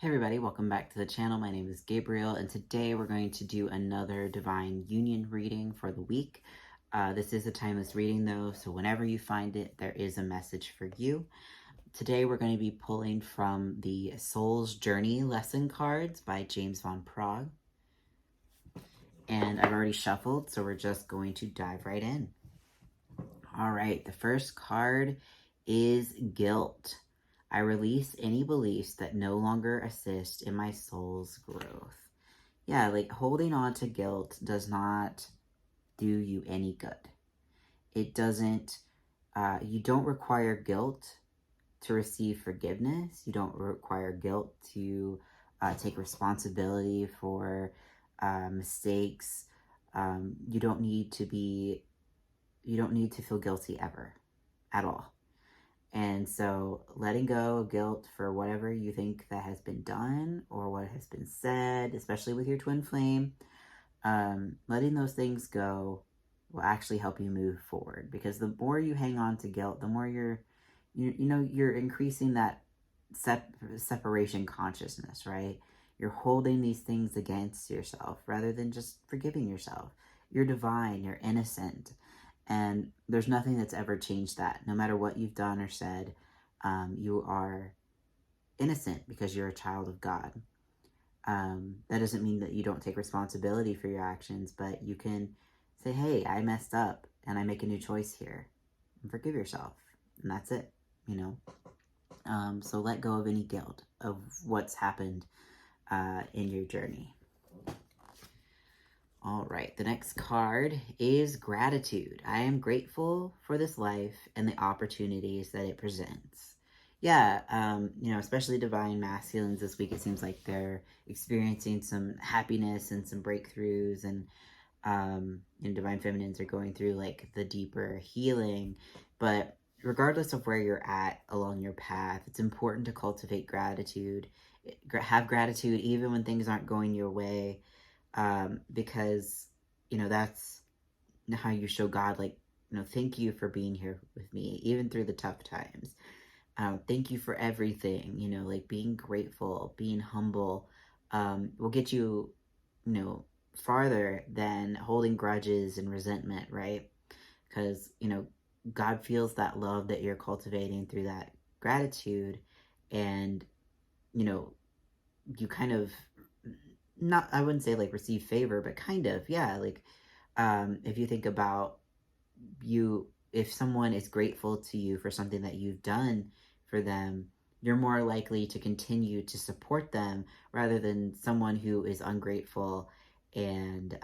Hey everybody, welcome back to the channel. My name is Gabriel, and today we're going to do another Divine Union reading for the week. This is a timeless reading though, so whenever you find it, there is a message for you. Today we're going to be pulling from the Soul's Journey lesson cards by James Van Praagh. And I've already shuffled, so we're just going to dive right in. All right, the first card is Guilt. I release any beliefs that no longer assist in my soul's growth. Yeah, like holding on to guilt does not do you any good. It doesn't, you don't require guilt to receive forgiveness. You don't require guilt to take responsibility for mistakes. You don't need to feel guilty ever, at all. And so letting go of guilt for whatever you think that has been done or what has been said, especially with your twin flame, letting those things go will actually help you move forward. Because the more you hang on to guilt, the more you're increasing that separation consciousness, right? You're holding these things against yourself rather than just forgiving yourself. You're divine, you're innocent. And there's nothing that's ever changed that. No matter what you've done or said, you are innocent because you're a child of God. That doesn't mean that you don't take responsibility for your actions, but you can say, hey, I messed up and I make a new choice here. And forgive yourself. And that's it, So let go of any guilt of what's happened in your journey. All right, the next card is Gratitude. I am grateful for this life and the opportunities that it presents. Yeah, especially divine masculines this week, it seems like they're experiencing some happiness and some breakthroughs, and divine feminines are going through like the deeper healing. But regardless of where you're at along your path, it's important to cultivate gratitude. Have gratitude even when things aren't going your way. Because, that's how you show God, like, thank you for being here with me, even through the tough times. Thank you for everything, like being grateful, being humble, will get you, farther than holding grudges and resentment, right? Because, God feels that love that you're cultivating through that gratitude, and, you kind of, not, I wouldn't say like receive favor, but kind of, yeah. Like, if you think about if someone is grateful to you for something that you've done for them, you're more likely to continue to support them rather than someone who is ungrateful and,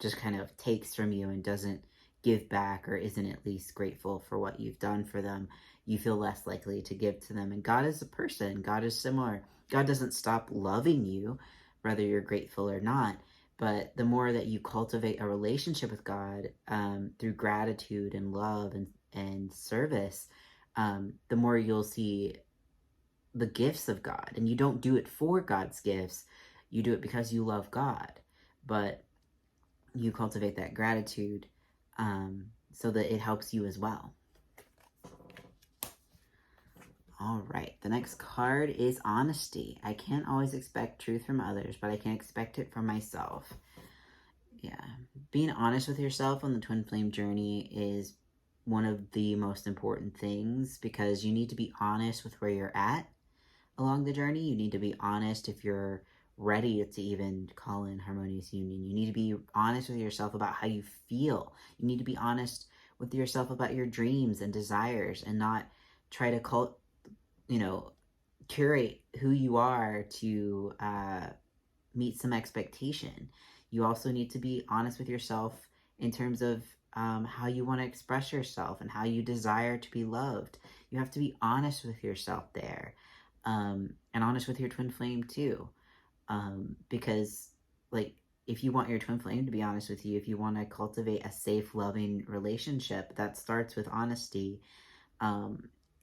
just kind of takes from you and doesn't give back or isn't at least grateful for what you've done for them. You feel less likely to give to them. And God is a person. God is similar. God doesn't stop loving you, whether you're grateful or not. But the more that you cultivate a relationship with God through gratitude and love and service, the more you'll see the gifts of God. And you don't do it for God's gifts. You do it because you love God. But you cultivate that gratitude so that it helps you as well. All right, the next card is Honesty. I can't always expect truth from others, but I can expect it from myself. Yeah, being honest with yourself on the twin flame journey is one of the most important things, because you need to be honest with where you're at along the journey. You need to be honest if you're ready to even call in Harmonious Union. You need to be honest with yourself about how you feel. You need to be honest with yourself about your dreams and desires, and not try to curate who you are to meet some expectation. You also need to be honest with yourself in terms of how you want to express yourself and how you desire to be loved. You have to be honest with yourself there, and honest with your twin flame too, because like, if you want your twin flame to be honest with you, if you want to cultivate a safe, loving relationship, that starts with honesty.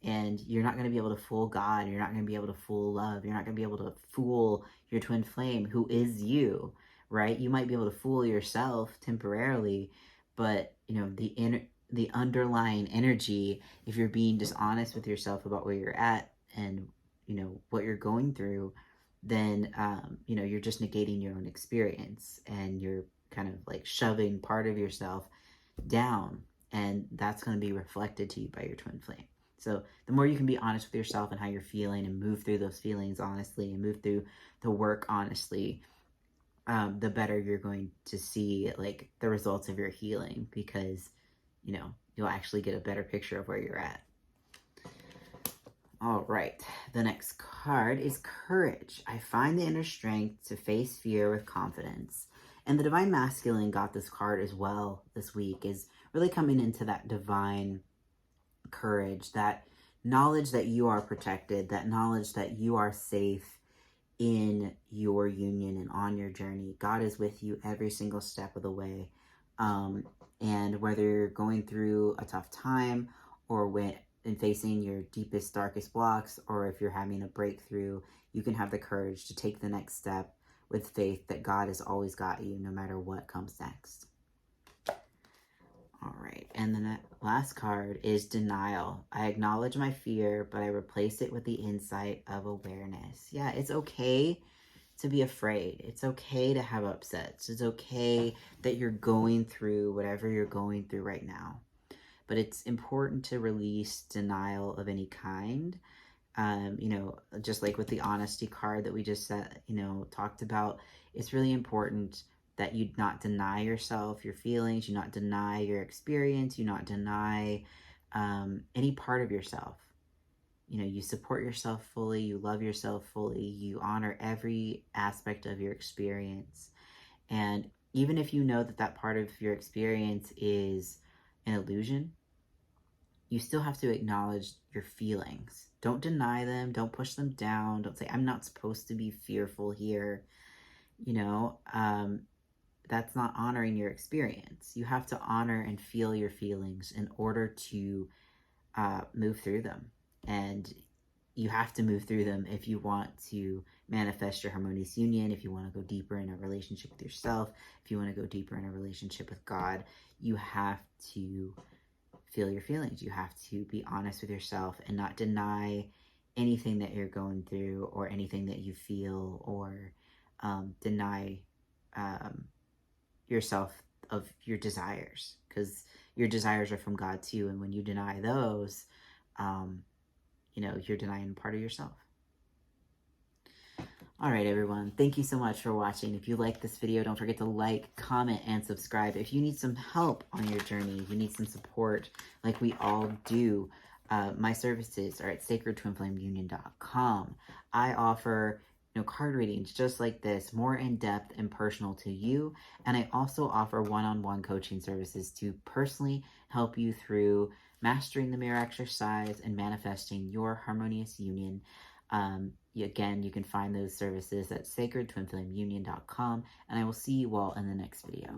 And you're not going to be able to fool God. You're not going to be able to fool love. You're not going to be able to fool your twin flame, who is you, right? You might be able to fool yourself temporarily, but the underlying energy, if you're being dishonest with yourself about where you're at and what you're going through, then, you're just negating your own experience, and you're kind of like shoving part of yourself down, and that's going to be reflected to you by your twin flame. So the more you can be honest with yourself and how you're feeling, and move through those feelings honestly, and move through the work honestly, the better you're going to see like the results of your healing, because you'll actually get a better picture of where you're at. All right, the next card is Courage. I find the inner strength to face fear with confidence. And the Divine Masculine got this card as well this week, is really coming into that divine courage, that knowledge that you are protected, that knowledge that you are safe in your union and on your journey. God is with you every single step of the way. And whether you're going through a tough time, or in facing your deepest, darkest blocks, or if you're having a breakthrough, you can have the courage to take the next step with faith that God has always got you, no matter what comes next. All right, and the last card is Denial. I acknowledge my fear, but I replace it with the insight of awareness. Yeah, it's okay to be afraid. It's okay to have upsets. It's okay that you're going through whatever you're going through right now. But it's important to release denial of any kind. Just like with the honesty card that we just said, talked about, it's really important that you not deny yourself your feelings, you not deny your experience, you not deny any part of yourself. You support yourself fully, you love yourself fully, you honor every aspect of your experience. And even if you know that that part of your experience is an illusion, you still have to acknowledge your feelings. Don't deny them. Don't push them down. Don't say, I'm not supposed to be fearful here. That's not honoring your experience. You have to honor and feel your feelings in order to move through them. And you have to move through them if you want to manifest your harmonious union, if you want to go deeper in a relationship with yourself, if you want to go deeper in a relationship with God. You have to feel your feelings. You have to be honest with yourself and not deny anything that you're going through, or anything that you feel, or deny yourself of your desires, because your desires are from God too. And when you deny those, you're denying part of yourself. All right, everyone. Thank you so much for watching. If you like this video, don't forget to like, comment, and subscribe. If you need some help on your journey, you need some support like we all do, my services are at sacredtwinflameunion.com. I offer card readings just like this, more in-depth and personal to you. And I also offer one-on-one coaching services to personally help you through mastering the mirror exercise and manifesting your harmonious union. Again, you can find those services at sacredtwinflameunion.com, and I will see you all in the next video.